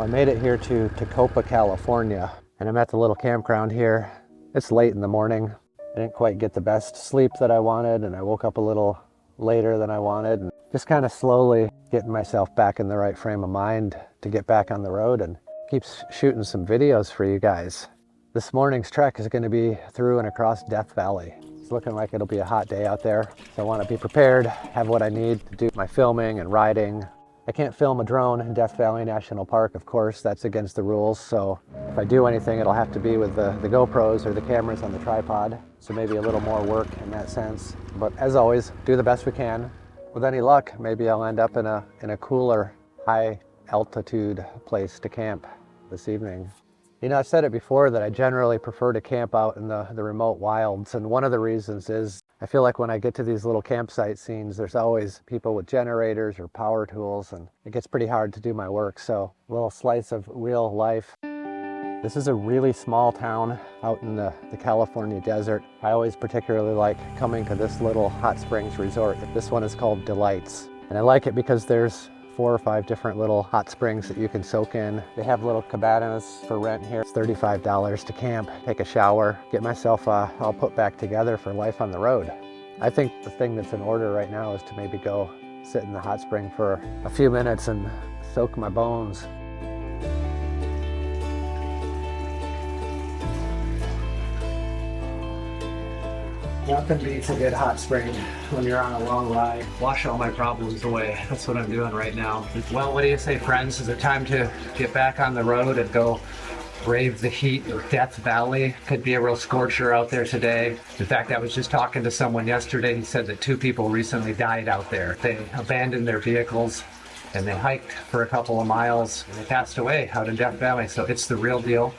I made it here to Tecopa, California, and I'm at the little campground here. It's late in the morning. I didn't quite get the best sleep that I wanted, and I woke up a little later than I wanted, and just kind of slowly getting myself back in the right frame of mind to get back on the road and keep shooting some videos for you guys. This morning's trek is going to be through and across Death Valley. It's looking like it'll be a hot day out there, so I want to be prepared, have what I need to do my filming and riding. I can't film a drone in Death Valley National Park, of course, that's against the rules, so if I do anything, it'll have to be with the GoPros or the cameras on the tripod, so maybe a little more work in that sense. But as always, do the best we can. With any luck, maybe I'll end up in a cooler, high altitude place to camp this evening. You know, I've said it before that I generally prefer to camp out in the remote wilds, and one of the reasons is I feel like when I get to these little campsite scenes, there's always people with generators or power tools, and it gets pretty hard to do my work, so a little slice of real life. This is a really small town out in the California desert. I always particularly like coming to this little hot springs resort. This one is called Delights, and I like it because there's 4 or 5 different little hot springs that you can soak in. They have little cabanas for rent here. It's $35 to camp, take a shower, get myself all put back together for life on the road. I think the thing that's in order right now is to maybe go sit in the hot spring for a few minutes and soak my bones. Nothing beats a good hot spring when you're on a long ride. Wash all my problems away. That's what I'm doing right now. Well, what do you say, friends? Is it time to get back on the road and go brave the heat of Death Valley? Could be a real scorcher out there today. In fact, I was just talking to someone yesterday. He said that 2 people recently died out there. They abandoned their vehicles and they hiked for a couple of miles and they passed away out in Death Valley. So it's the real deal.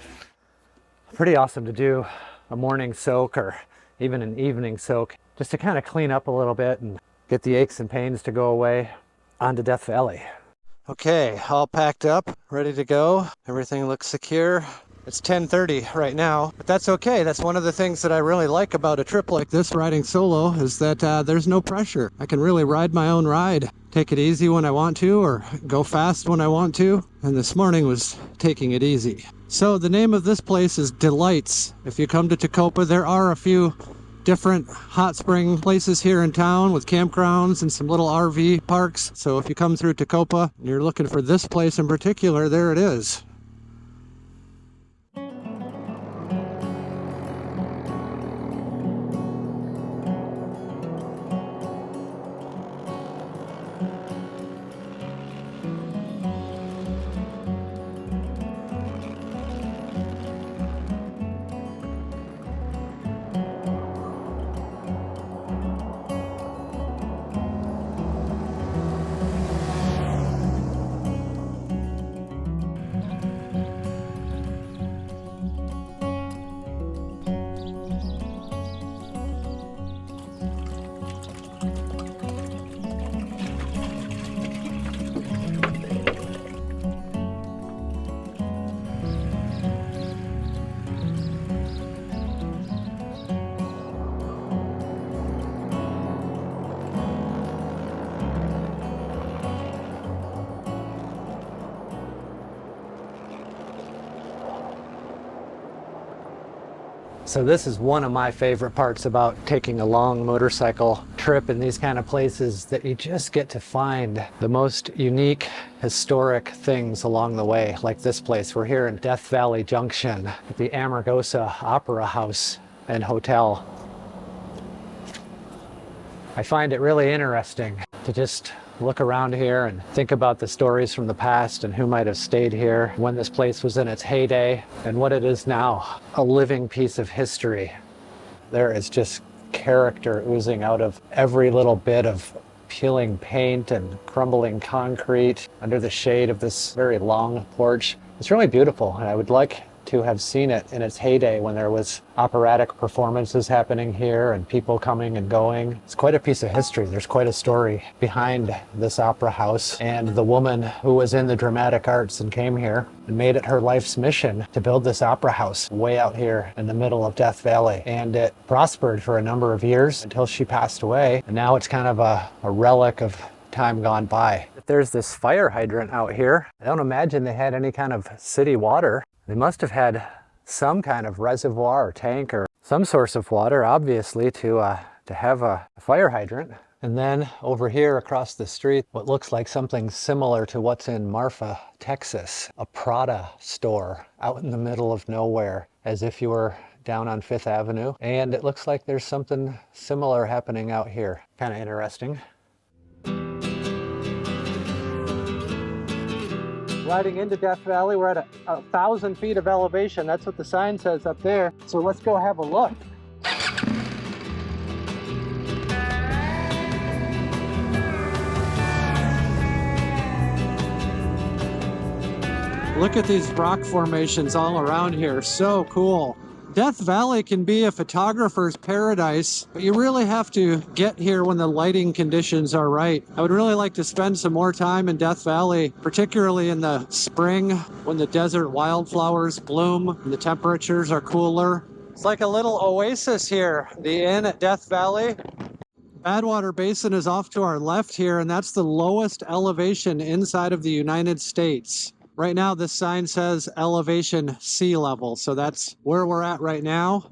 Pretty awesome to do a morning soak or even an evening soak, just to kind of clean up a little bit and get the aches and pains to go away onto Death Valley. Okay, all packed up, ready to go. Everything looks secure. It's 10:30 right now, but that's okay. That's one of the things that I really like about a trip like this, riding solo, is that there's no pressure. I can really ride my own ride, take it easy when I want to, or go fast when I want to. And this morning was taking it easy. So the name of this place is Delights. If you come to Tecopa, there are a few different hot spring places here in town with campgrounds and some little RV parks. So if you come through Tecopa and you're looking for this place in particular, there it is. So this is one of my favorite parts about taking a long motorcycle trip in these kind of places, that you just get to find the most unique, historic things along the way, like this place. We're here in Death Valley Junction at the Amargosa Opera House and Hotel. I find it really interesting to just look around here and think about the stories from the past and who might have stayed here when this place was in its heyday and what it is now, a living piece of history. There is just character oozing out of every little bit of peeling paint and crumbling concrete under the shade of this very long porch. It's really beautiful, and I would like to have seen it in its heyday when there was operatic performances happening here and people coming and going. It's quite a piece of history. There's quite a story behind this opera house and the woman who was in the dramatic arts and came here and made it her life's mission to build this opera house way out here in the middle of Death Valley. And it prospered for a number of years until she passed away. And now it's kind of a relic of time gone by. There's this fire hydrant out here. I don't imagine they had any kind of city water. They must have had some kind of reservoir or tank or some source of water, obviously, to have a fire hydrant. And then over here across the street, what looks like something similar to what's in Marfa, Texas, a Prada store out in the middle of nowhere, as if you were down on Fifth Avenue. And it looks like there's something similar happening out here. Kind of interesting. Riding into Death Valley, we're at 1,000 feet of elevation. That's what the sign says up there. So let's go have a look. Look at these rock formations all around here. So cool. Death Valley can be a photographer's paradise, but you really have to get here when the lighting conditions are right. I would really like to spend some more time in Death Valley, particularly in the spring when the desert wildflowers bloom and the temperatures are cooler. It's like a little oasis here, the inn at Death Valley. Badwater Basin is off to our left here, and that's the lowest elevation inside of the United States. Right now, this sign says elevation sea level, so that's where we're at right now.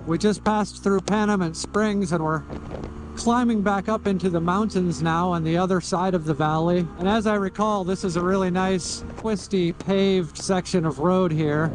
We just passed through Panamint Springs and we're climbing back up into the mountains now on the other side of the valley. And as I recall, this is a really nice, twisty, paved section of road here.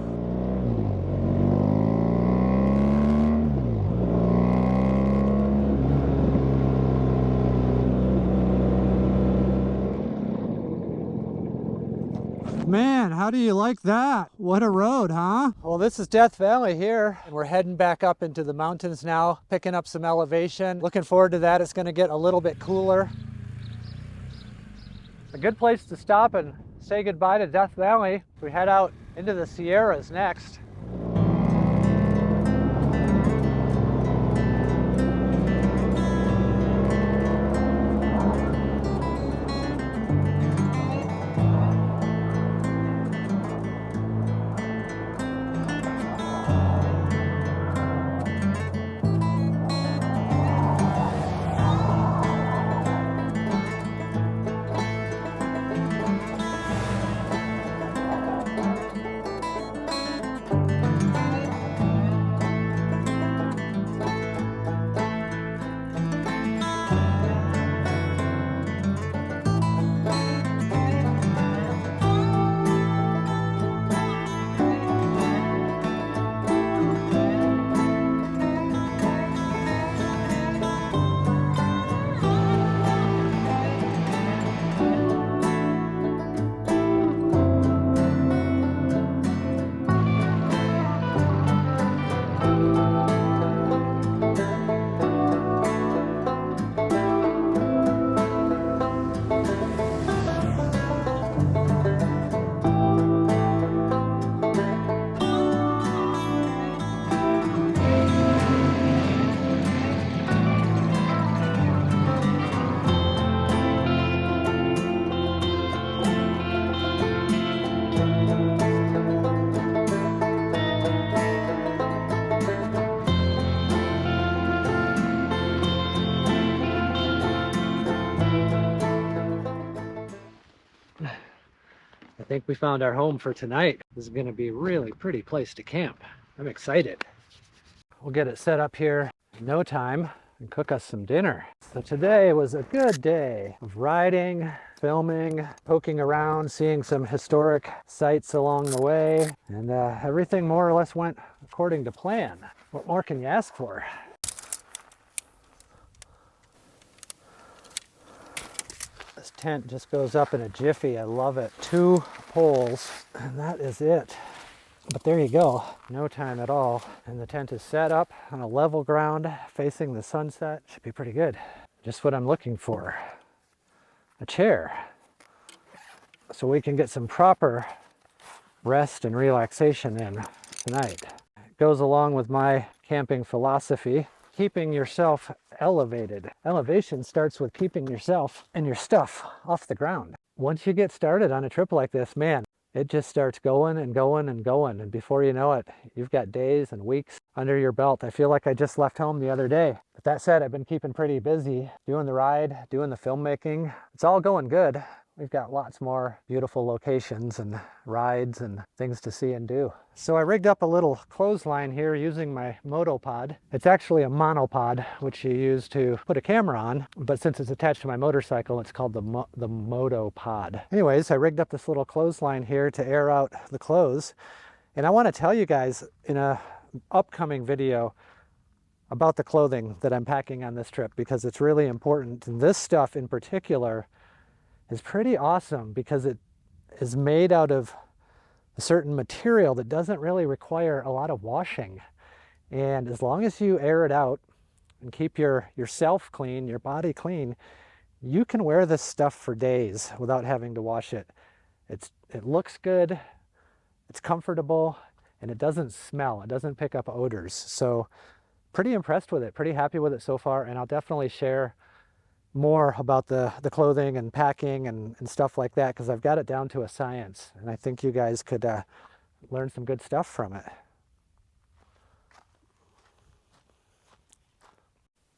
Man, how do you like that? What a road, huh? Well, this is Death Valley here, and we're heading back up into the mountains now, picking up some elevation. Looking forward to that. It's going to get a little bit cooler. A good place to stop and say goodbye to Death Valley. We head out into the Sierras next. I think we found our home for tonight. This is going to be a really pretty place to camp. I'm excited. We'll get it set up here in no time. and cook us some dinner. So today was a good day of riding, filming, poking around, seeing some historic sites along the way, and everything more or less went according to plan. What more can you ask for? This tent just goes up in a jiffy. I love it. 2 poles, and that is it. But there you go, no time at all. And the tent is set up on a level ground facing the sunset. Should be pretty good. Just what I'm looking for. A chair. So we can get some proper rest and relaxation in tonight. It goes along with my camping philosophy, keeping yourself elevated. Elevation starts with keeping yourself and your stuff off the ground. Once you get started on a trip like this, man, it just starts going and going and going. And before you know it, you've got days and weeks under your belt. I feel like I just left home the other day. But that said, I've been keeping pretty busy doing the ride, doing the filmmaking. It's all going good. We've got lots more beautiful locations and rides and things to see and do. So I rigged up a little clothesline here using my Motopod. It's actually a monopod, which you use to put a camera on, but since it's attached to my motorcycle, it's called the Motopod. Anyways, I rigged up this little clothesline here to air out the clothes. And I want to tell you guys in a upcoming video about the clothing that I'm packing on this trip, because it's really important. And this stuff in particular is pretty awesome because it is made out of a certain material that doesn't really require a lot of washing. And as long as you air it out and keep yourself clean, your body clean, you can wear this stuff for days without having to wash it. It looks good, it's comfortable, and it doesn't smell. It doesn't pick up odors. So pretty impressed with it, pretty happy with it so far, and I'll definitely share more about the clothing and packing and stuff like that, because I've got it down to a science, and I think you guys could learn some good stuff from it.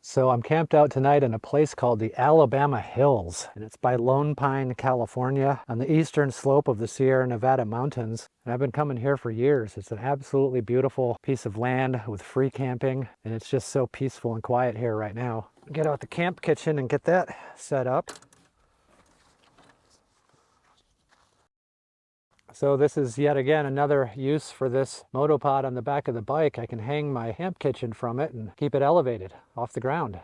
So I'm camped out tonight in a place called the Alabama Hills, and it's by Lone Pine, California, on the eastern slope of the Sierra Nevada mountains. And I've been coming here for years. It's an absolutely beautiful piece of land with free camping, and it's just so peaceful and quiet here right now. Get out the camp kitchen and get that set up. So this is yet again another use for this Motopod on the back of the bike. I can hang my camp kitchen from it and keep it elevated off the ground.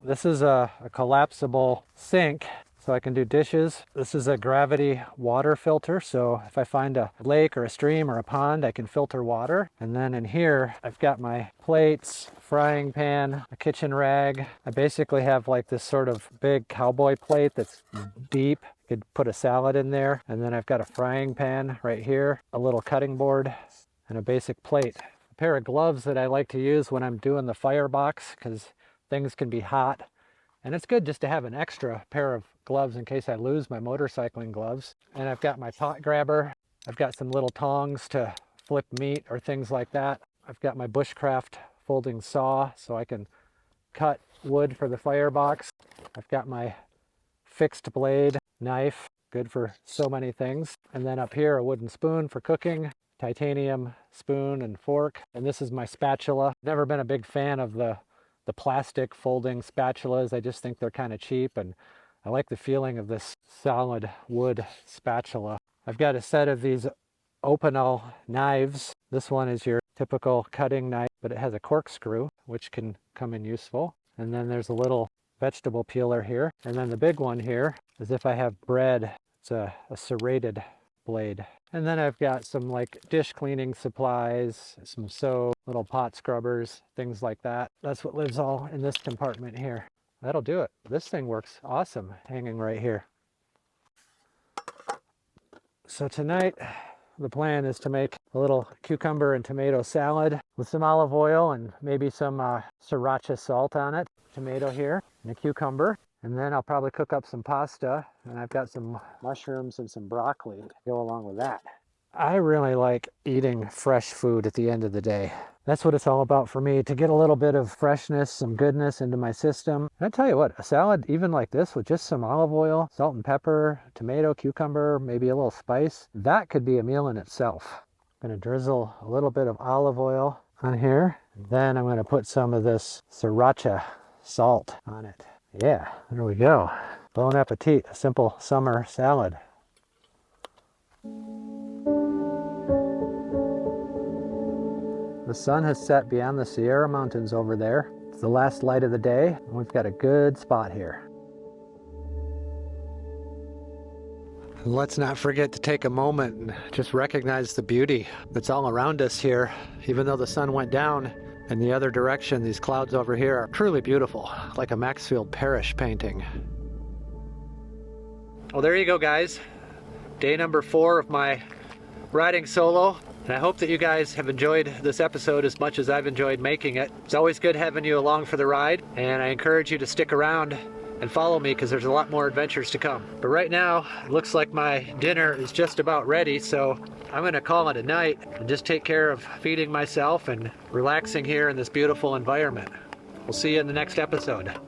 This is a collapsible sink, so I can do dishes. This is a gravity water filter, so if I find a lake or a stream or a pond, I can filter water. And then in here, I've got my plates, frying pan, a kitchen rag. I basically have like this sort of big cowboy plate that's deep. Could put a salad in there. And then I've got a frying pan right here, a little cutting board, and a basic plate. A pair of gloves that I like to use when I'm doing the firebox, because things can be hot. And it's good just to have an extra pair of gloves in case I lose my motorcycling gloves. And I've got my pot grabber. I've got some little tongs to flip meat or things like that. I've got my bushcraft folding saw so I can cut wood for the firebox. I've got my fixed blade knife, good for so many things. And then up here, a wooden spoon for cooking, titanium spoon and fork. And this is my spatula. Never been a big fan of the plastic folding spatulas. I just think they're kind of cheap, and I like the feeling of this solid wood spatula. I've got a set of these Opinel knives. This one is your typical cutting knife, but it has a corkscrew, which can come in useful. And then there's a little vegetable peeler here. And then the big one here is if I have bread. It's a serrated blade. And then I've got some like dish cleaning supplies, some soap, little pot scrubbers, things like that. That's what lives all in this compartment here. That'll do it. This thing works awesome hanging right here. So tonight, the plan is to make a little cucumber and tomato salad with some olive oil and maybe some sriracha salt on it. Tomato here and a cucumber. And then I'll probably cook up some pasta, and I've got some mushrooms and some broccoli to go along with that. I really like eating fresh food at the end of the day. That's what it's all about for me, to get a little bit of freshness, some goodness into my system. And I tell you what, a salad even like this with just some olive oil, salt and pepper, tomato, cucumber, maybe a little spice, that could be a meal in itself. I'm gonna drizzle a little bit of olive oil on here Then I'm going to put some of this sriracha salt on it. Yeah, there we go. Bon appetit, a simple summer salad. The sun has set beyond the Sierra Mountains over there. It's the last light of the day, and we've got a good spot here. And let's not forget to take a moment and just recognize the beauty that's all around us here. Even though the sun went down in the other direction, these clouds over here are truly beautiful, like a Maxfield Parrish painting. Well, there you go, guys. Day number 4 of my riding solo. And I hope that you guys have enjoyed this episode as much as I've enjoyed making it. It's always good having you along for the ride, and I encourage you to stick around and follow me because there's a lot more adventures to come. But right now, it looks like my dinner is just about ready, so I'm gonna call it a night and just take care of feeding myself and relaxing here in this beautiful environment. We'll see you in the next episode.